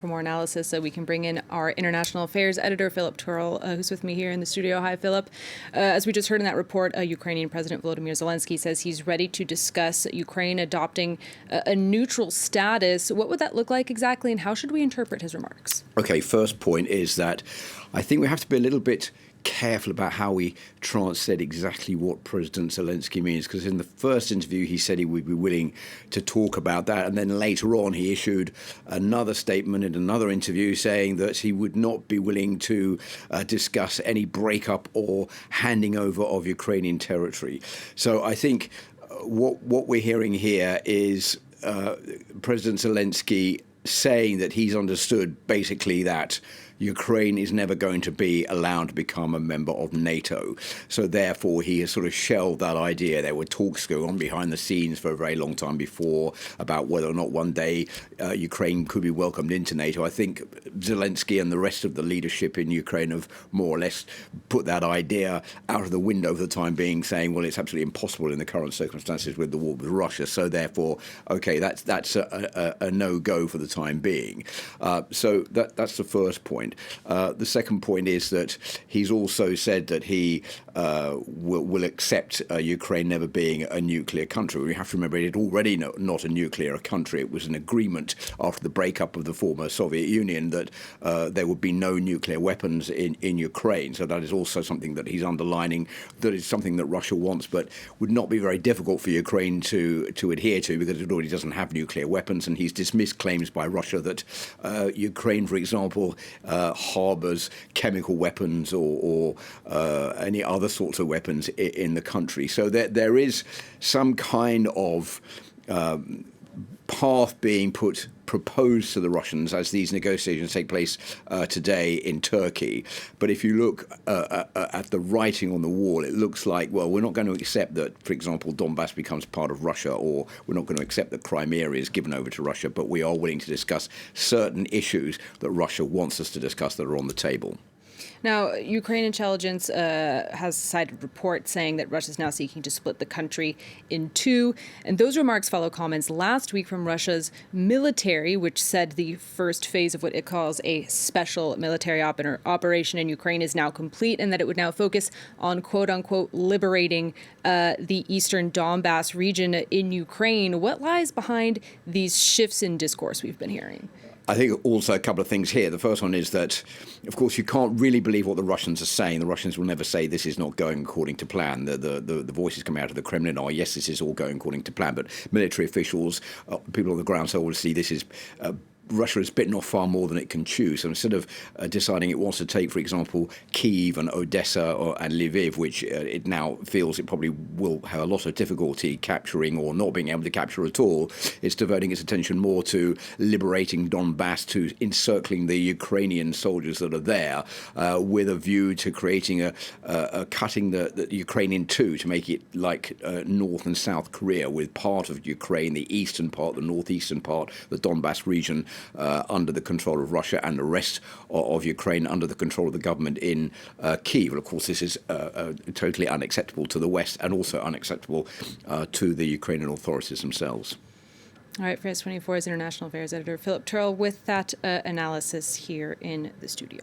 For more analysis, we can bring in our international affairs editor, Turle, who's with me here in the studio. Hi, Philip. As we just heard in that report, Ukrainian President Volodymyr Zelensky says he's ready to discuss Ukraine adopting a neutral status. What would that look like exactly, and how should we interpret his remarks? Okay, first point is that I think we have to be a little bit careful about how we translate exactly what President Zelensky means, because in the first interview he said he would be willing to talk about that, and then later on he issued another statement in another interview saying that he would not be willing to discuss any breakup or handing over of Ukrainian territory. So I think what we're hearing here is President Zelensky saying that he's understood basically that Ukraine is never going to be allowed to become a member of NATO. So therefore, he has sort of shelved that idea. There were talks going on behind the scenes for a very long time before about whether or not one day Ukraine could be welcomed into NATO. I think Zelensky and the rest of the leadership in Ukraine have more or less put that idea out of the window for the time being, saying, well, it's absolutely impossible in the current circumstances with the war with Russia. So therefore, okay, that's a no-go for the time being. So that's the first point. The second point is that he's also said that he will accept Ukraine never being a nuclear country. We have to remember it is already not a nuclear country. It was an agreement after the breakup of the former Soviet Union that there would be no nuclear weapons in Ukraine. So that is also something that he's underlining. That is something that Russia wants, but would not be very difficult for Ukraine to adhere to, because it already doesn't have nuclear weapons. And he's dismissed claims by Russia that Ukraine, for example, harbours chemical weapons or any other sorts of weapons in the country. So there is some kind of path being proposed to the Russians as these negotiations take place today in Turkey. But if you look at the writing on the wall, it looks like, well, we're not going to accept that, for example, Donbass becomes part of Russia, or we're not going to accept that Crimea is given over to Russia, but we are willing to discuss certain issues that Russia wants us to discuss that are on the table. Now, Ukraine intelligence has cited reports saying that Russia is now seeking to split the country in two. And those remarks follow comments last week from Russia's military, which said the first phase of what it calls a special military operation in Ukraine is now complete, and that it would now focus on, quote unquote, liberating the eastern Donbass region in Ukraine. What lies behind these shifts in discourse we've been hearing? I think also a couple of things here. The first one is that, of course, you can't really believe what the Russians are saying. The Russians will never say this is not going according to plan. The voices coming out of the Kremlin are, yes, this is all going according to plan. But military officials, people on the ground say, obviously, this is Russia has bitten off far more than it can chew. So instead of deciding it wants to take, for example, Kyiv and Odessa and Lviv, which it now feels it probably will have a lot of difficulty capturing or not being able to capture at all, it's devoting its attention more to liberating Donbass, to encircling the Ukrainian soldiers that are there, with a view to creating cutting the Ukraine in two, to make it like North and South Korea, with part of Ukraine, the eastern part, the northeastern part, the Donbass region, under the control of Russia, and the rest of Ukraine under the control of the government in Kyiv. And of course, this is totally unacceptable to the West, and also unacceptable to the Ukrainian authorities themselves. All right, France 24's international affairs editor Philip Turle with that analysis here in the studio.